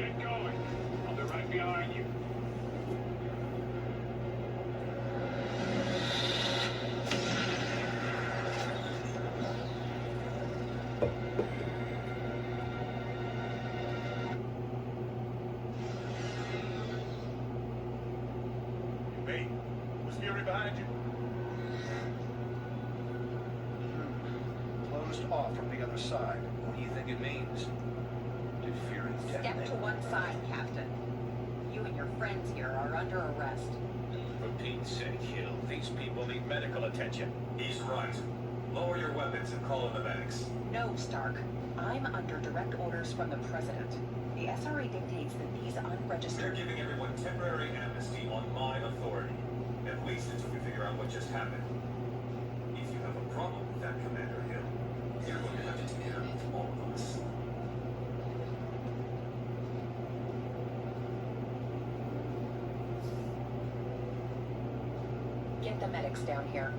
Get going. I'll be right behind you. Hey, was Fury behind you? Closed off from the other side. What do you think it means? Did Fury Step detonate? to one side, Captain. You and your friends here are under arrest. For Pete's sake, Hill. These people need medical attention. He's right. Lower your weapons and call in the medics. No, Stark. I'm under direct orders from the President. The SRA dictates that these They're unregistered... giving everyone temporary amnesty on my authority. At least until we figure out what just happened. If you have a problem with that, Commander Hill, you're going to have to take care of all of us. Get the medics down here.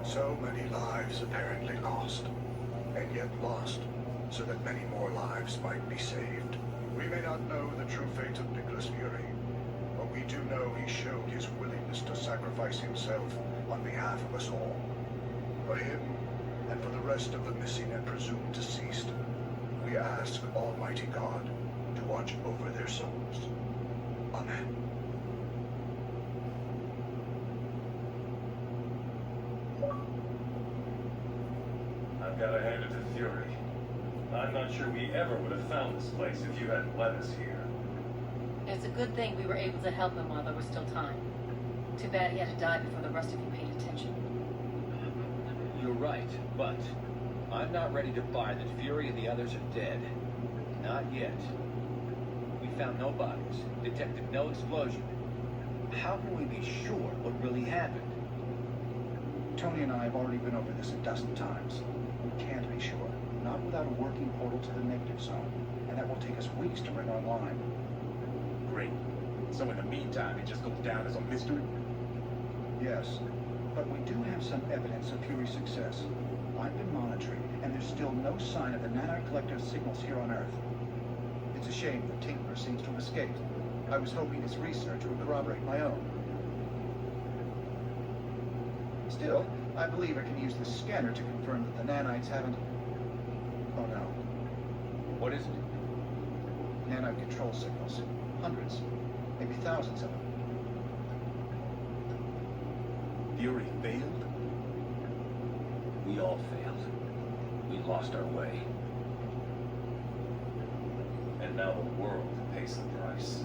So many lives apparently lost, and yet lost, so that many more lives might be saved. We may not know the true fate of Nicholas Fury, but we do know he showed his willingness to sacrifice himself on behalf of us all. For him, and for the rest of the missing and presumed deceased, we ask Almighty God to watch over their souls. Amen. I've got to hand it to Fury. I'm not sure we ever would have found this place if you hadn't led us here. It's a good thing we were able to help him while there was still time. Too bad he had to die before the rest of you paid attention. You're right, but I'm not ready to buy that Fury and the others are dead. Not yet. We found no bodies, detected no explosion. How can we be sure what really happened? Tony and I have already been over this a dozen times. We can't be sure. Not without a working portal to the negative zone. And that will take us weeks to bring online. Great. So in the meantime, it just goes down as a mystery? Yes. But we do have some evidence of Fury's success. I've been monitoring, and there's still no sign of the nanite collective signals here on Earth. It's a shame that Tinkerer seems to have escaped. I was hoping his research would corroborate my own. Still, I believe I can use the scanner to confirm that the nanites haven't... Oh no. What is it? Nanite control signals. Hundreds, maybe thousands of them. Fury failed? We all failed. We lost our way. And now the world pays the price.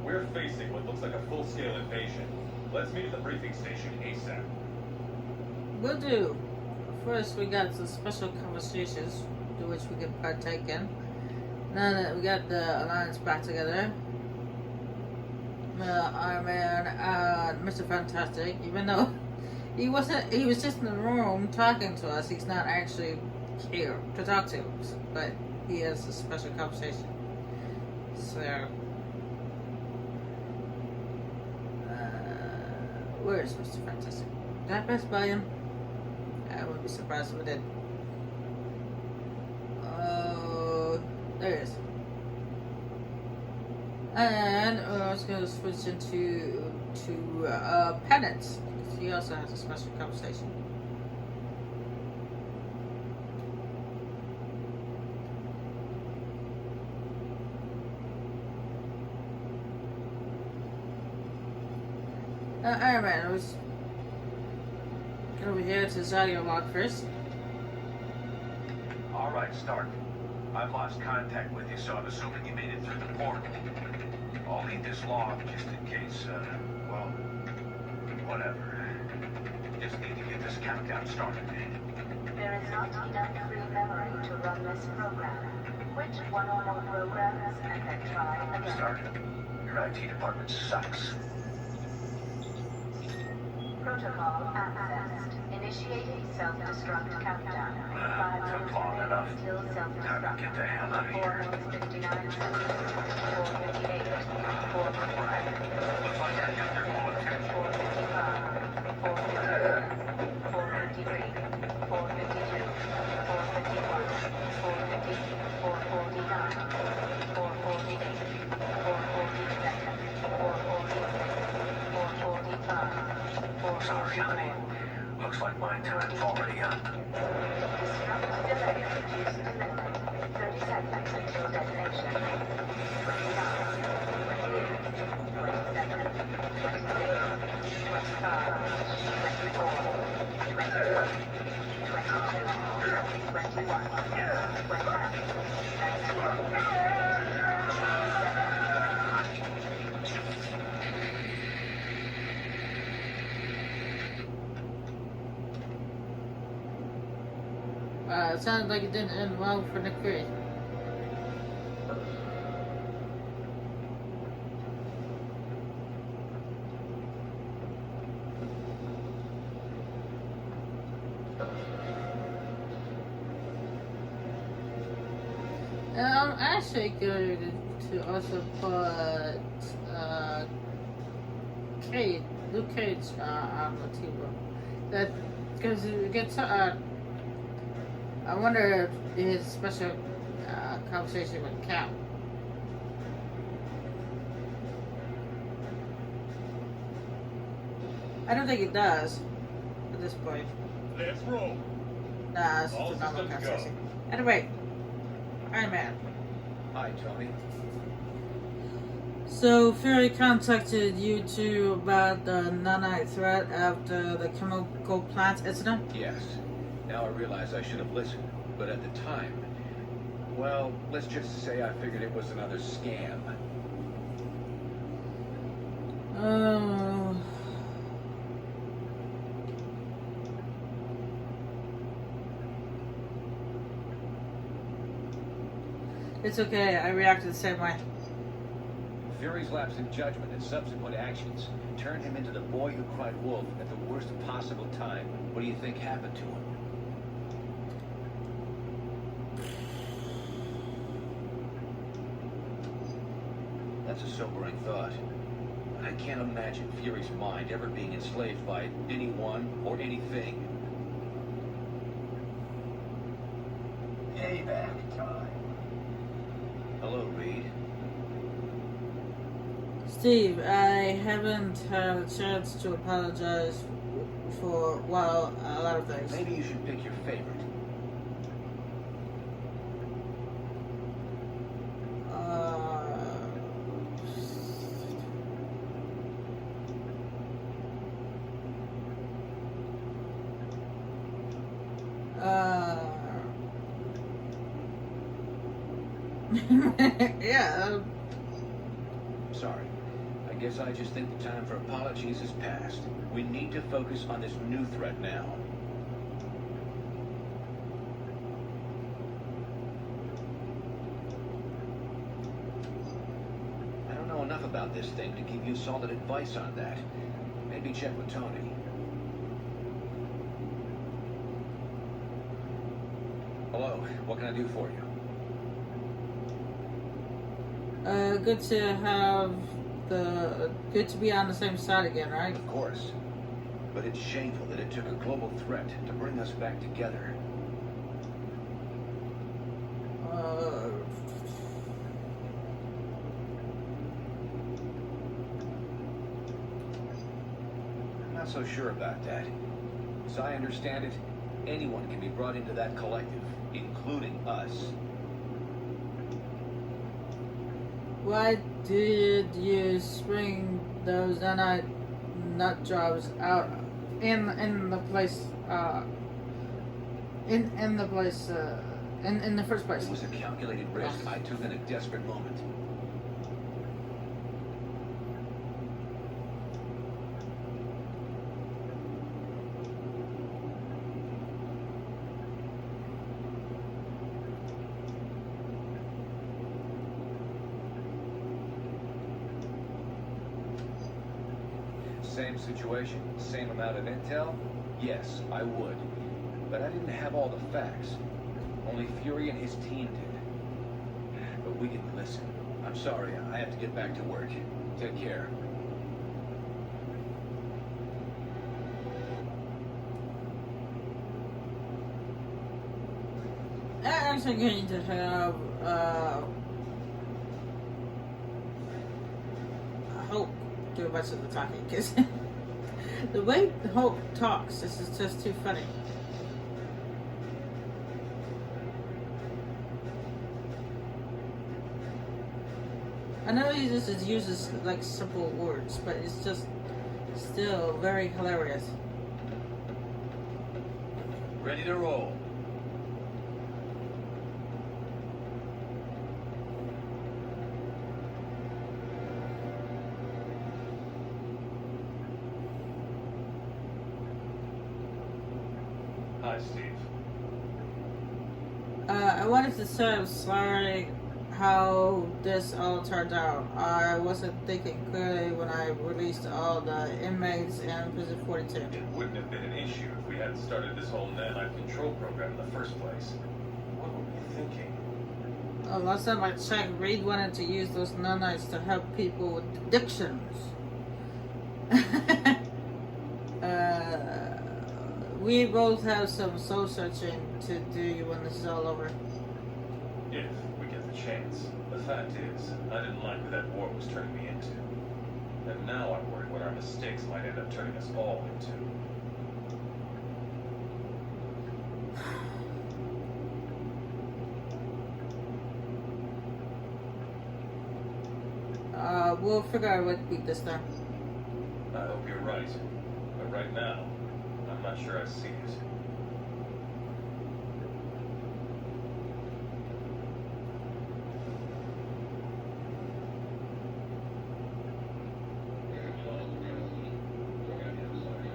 We're facing what looks like a full-scale invasion. Let's meet at the briefing station ASAP. Will do. First, we got some special conversations to which we can partake in. Now that we got the alliance back together, Iron Man, Mr. Fantastic, even though he was just in the room talking to us, he's not actually here to talk to us, but he has a special conversation. So, where is Mr. Fantastic? Did I pass by him? I wouldn't be surprised if I did. Oh, there he is. And I was going to switch into Penance, because he also has a special conversation. Iron Man, I was over here to his audio log first. All right, Stark. I've lost contact with you, so I'm assuming you made it through the portal. I'll leave this log just in case, well, whatever. Just need to get this countdown started. There is not enough free memory to run this program. Which one or more programs and then try again. Stark, your IT department sucks. Protocol accessed. Initiating self-destruct countdown. 5 Took long enough. Till Time to self-destruct. get the hell out of here. 4:59 seconds. 4:58. 4:55. Looks like I got their full attention. 4:55. 4:54. 4:53. 4:52. Sorry, honey. Looks like my time's already up. Disrupt delay reduced delivery. 30 seconds until destination. 29, 28, 27, 26, 25, 24, 23, 22, 21, It sounded like it didn't end well for Nick Fury. And I'm actually going to also put Luke Cage on the team. That because it gets I wonder if his special conversation with Cap. I don't think it does at this point. Let's roll. Nah, it's All just a normal systems go. conversation. Anyway, Iron Man. Hi, Tony. So Fury contacted you two about the nanite threat after the chemical plant incident? Yes. Now I realize I should have listened, but at the time, well, let's just say I figured it was another scam. It's okay, I reacted the same way. Fury's lapse in judgment and subsequent actions turned him into the boy who cried wolf at the worst possible time. What do you think happened to him? That's a sobering thought. I can't imagine Fury's mind ever being enslaved by anyone or anything. Payback time. Hello, Reed. Steve, I haven't had a chance to apologize for, well, a lot of things. Maybe you should pick your favorite. Yeah. Sorry. I guess I just think the time for apologies is past. We need to focus on this new threat now. I don't know enough about this thing to give you solid advice on that. Maybe check with Tony. Hello, what can I do for you? Good to be on the same side again, right? Of course. But it's shameful that it took a global threat to bring us back together. I'm not so sure about that. As I understand it, anyone can be brought into that collective, including us. Why did you spring those nanite nut jobs out in the place in the place in the first place? It was a calculated risk I took in a desperate moment. Same situation, same amount of intel? Yes, I would. But I didn't have all the facts. Only Fury and his team did. But we didn't listen. I'm sorry, I have to get back to work. Take care. I'm actually going to have Hope do a bunch of the talking because The way Hope talks, this is just too funny. I know he just uses like simple words, but it's just still very hilarious. Ready to roll. Hi, Steve. I wanted to say I'm sorry how this all turned out. I wasn't thinking clearly when I released all the inmates in Prison 42. It wouldn't have been an issue if we hadn't started this whole nanite control program in the first place. What were we thinking? Last time I checked, Reed wanted to use those nanites to help people with addictions. We both have some soul searching to do when this is all over. If we get the chance. The fact is, I didn't like what that war was turning me into. And now I'm worried what our mistakes might end up turning us all into. We'll figure out what to beat this time. I hope you're right. But right now, I'm not sure I see it.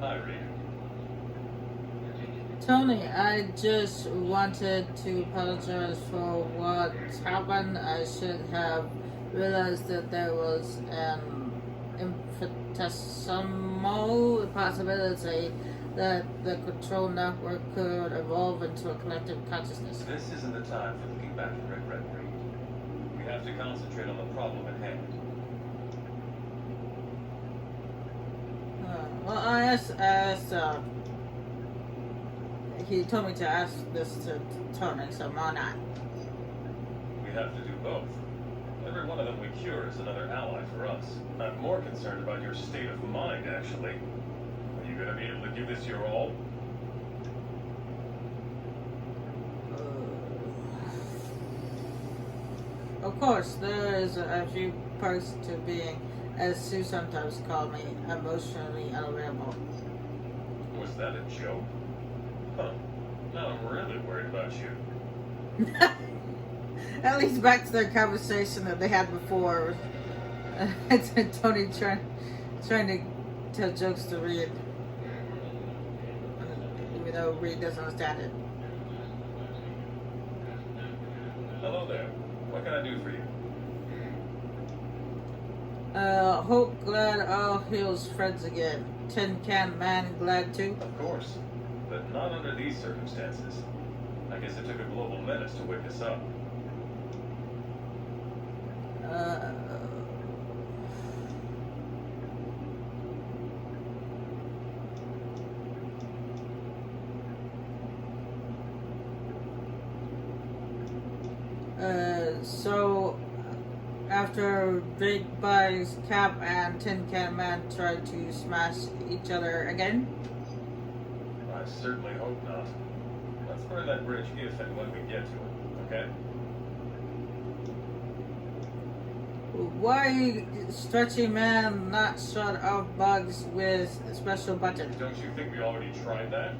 Hi, Reed. Tony, I just wanted to apologize for what happened. I should have realized that there was an infinitesimal possibility that the control network could evolve into a collective consciousness. This isn't the time for looking back and regret, Reed. We have to concentrate on the problem at hand. Well, I asked he told me to ask this to Tony, so why not? We have to do both. Every one of them we cure is another ally for us. I'm more concerned about your state of mind, actually. Are you going to be able to give this your all? Of course, there is a few perks to being, as Sue sometimes called me, emotionally unavailable. Was that a joke? Huh. Now I'm really worried about you. At least back to their conversation that they had before. Tony trying to tell jokes to Reed, even though Reed doesn't understand it. Hello there. What can I do for you? Hope glad all Hill's friends again. Tin Can Man glad too. Of course. But not under these circumstances. I guess it took a global menace to wake us up. So after Drake buys Cap and Tin Can Man try to smash each other again? I certainly hope not. Let's burn that bridge if and when we get to it, okay? Why Stretchy Man not shut off bugs with a special button? Don't you think we already tried that?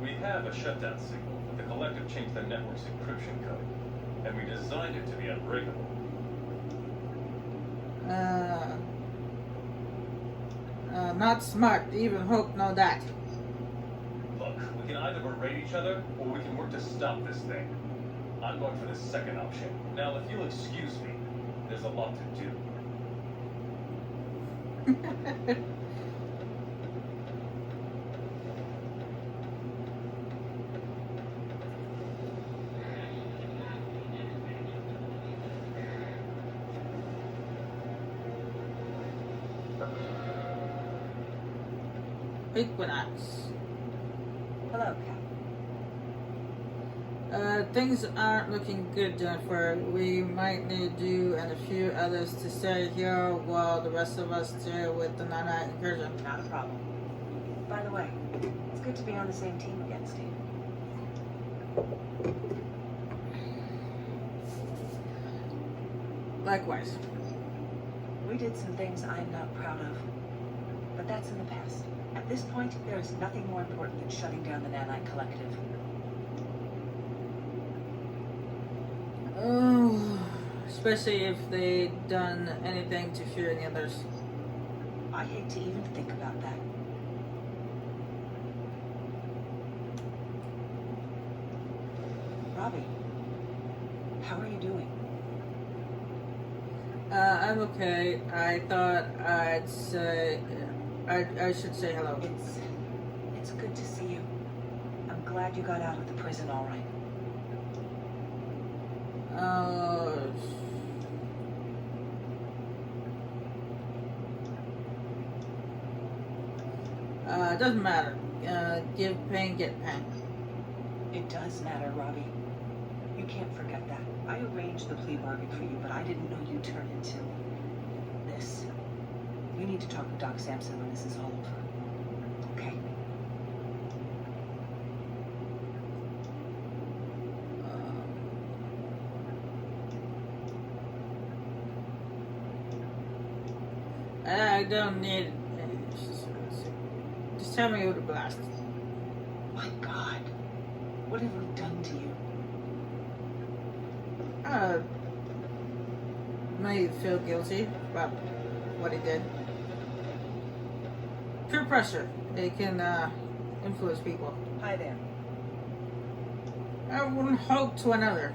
We have a shutdown signal, but the collective changed the network's encryption code, and we designed it to be unbreakable. Not smart. Even Hope know that. Look, we can either berate each other, or we can work to stop this thing. I'm going for the second option. Now, if you'll excuse me, there's a lot to do. Equinox. Hello, Cap. Things aren't looking good, Jennifer. We might need you and a few others to stay here while the rest of us deal with the Nana incursion. Not a problem. By the way, it's good to be on the same team again, Steve. Likewise. We did some things I'm not proud of, but that's in the past. At this point, there is nothing more important than shutting down the Nanite Collective. Oh, especially if they done anything to Fury and the others. I hate to even think about that. Robbie, how are you doing? I'm okay. I thought I'd say I should say hello. It's good to see you. I'm glad you got out of the prison all right. It doesn't matter. Give pain, get pain. It does matter, Robbie. You can't forget that. I arranged the plea bargain for you, but I didn't know you'd turn into this. You need to talk to Doc Samson when this is all over. Okay? I don't need. Just tell me who to blast. My God. What have we done to you? Made you feel guilty about what he did. Peer pressure. It can influence people. Hi there. I wouldn't hope to another.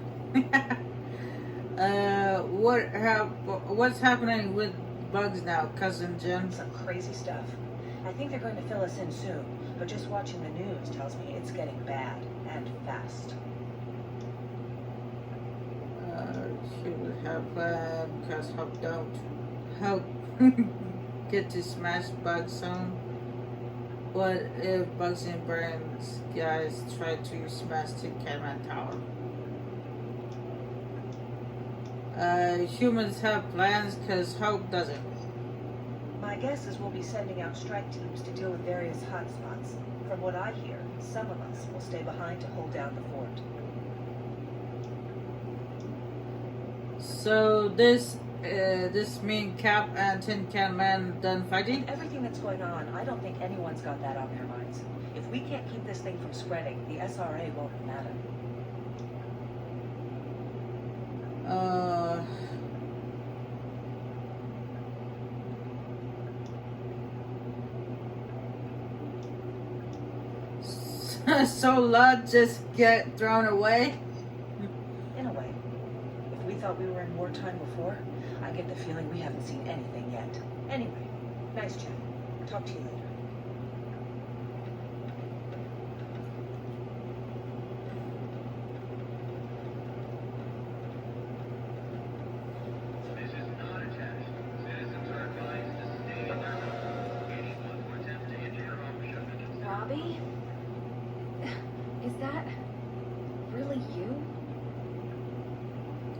What's happening with Bugs now, Cousin Jim? Some crazy stuff. I think they're going to fill us in soon, but just watching the news tells me it's getting bad and fast. She would have planned because Hope get to smash Bugs soon. What if Bugs and Burns guys try to smash the Catman Tower? Humans have plans because Hope doesn't. My guess is we'll be sending out strike teams to deal with various hotspots. From what I hear, some of us will stay behind to hold down the fort. So this mean Cap and Tin Can Man done fighting? With everything that's going on, I don't think anyone's got that on their minds. If we can't keep this thing from spreading, the SRA won't matter. So Lud just get thrown away? In a way. If we thought we were in wartime before, I get the feeling we haven't seen anything yet. Anyway, nice chat. Talk to you later. This is not a test. Citizens are advised to stay in their home. Anyone who attempts to enter your home should be considered. Robbie? Is that really you?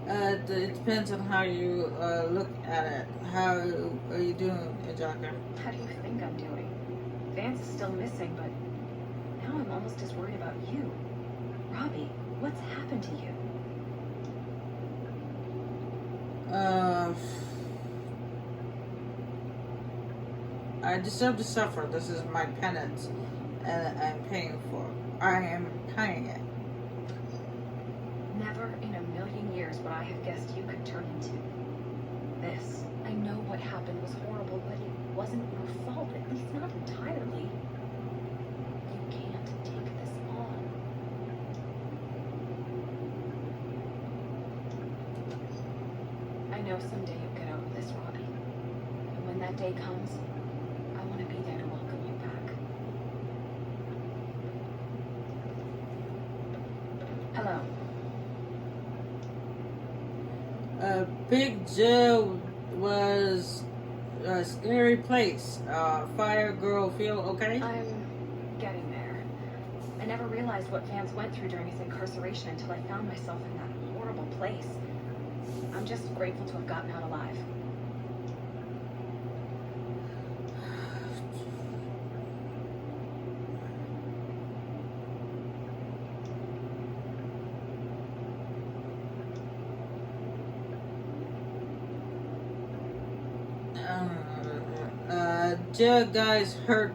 It depends on how you look at it. How are you doing, Ajaka? How do you think I'm doing? Vance is still missing, but now I'm almost as worried about you. Robbie, what's happened to you? I deserve to suffer. This is my penance, and I'm paying for it. I am paying it. Never in a million years would I have guessed you could turn into this. I know what happened was horrible, but it wasn't your fault, at least not entirely. You can't take this on. I know someday you'll get over this, Robbie. And when that day comes, I want to be there to welcome you back. Hello. Big Joe was a scary place. Fire Girl feel okay? I'm getting there. I never realized what Vance went through during his incarceration until I found myself in that horrible place. I'm just grateful to have gotten out alive. you guys hurt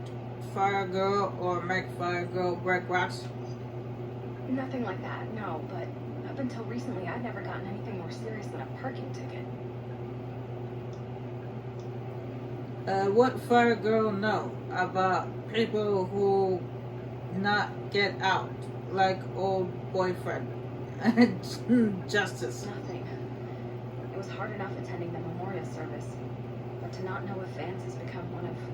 Fire Girl or make Fire Girl break rocks? Nothing like that, no, but up until recently, I'd never gotten anything more serious than a parking ticket. What Fire Girl know about people who not get out, like old boyfriend and Justice? Nothing. It was hard enough attending the memorial service, but to not know if Vance has become one of them.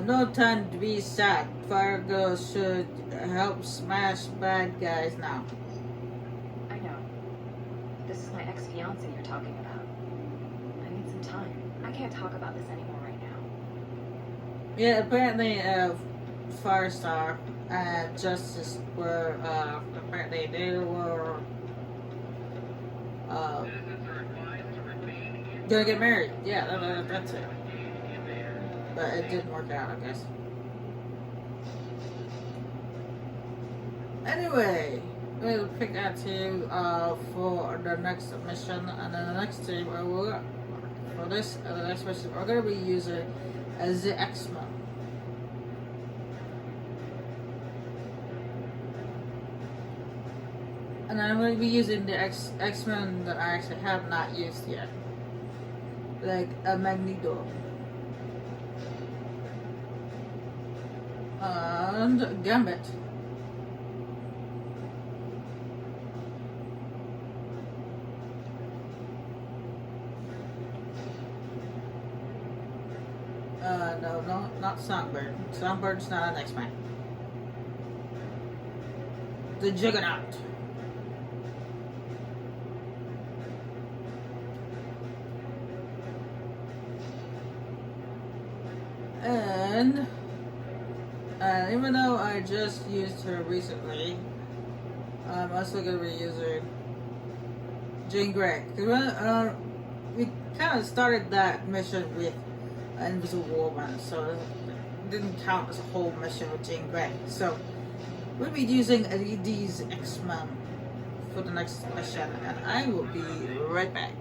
No time to be sad. Fire Girl should help smash bad guys now. I know. But this is my ex-fiance you're talking about. I need some time. I can't talk about this anymore right now. Yeah, apparently, Firestar and Justice were, apparently they were, Citizens are advised to remain in gonna get married. Yeah, that's it. in there. But it didn't work out, I guess. Anyway, we'll pick out two for the next mission, and then the next team for this the next mission we're gonna be using as the X-Men. And I'm going to be using the X-Men that I actually have not used yet, like a Magneto. And Gambit. No, not Songbird. Songbird's not an X-Men. The Juggernaut. And even though I just used her recently, I'm also going to be using Jean Grey. We kind of started that mission with Invisible Woman, so it didn't count as a whole mission with Jean Grey. So we'll be using these X-Men for the next mission, and I will be right back.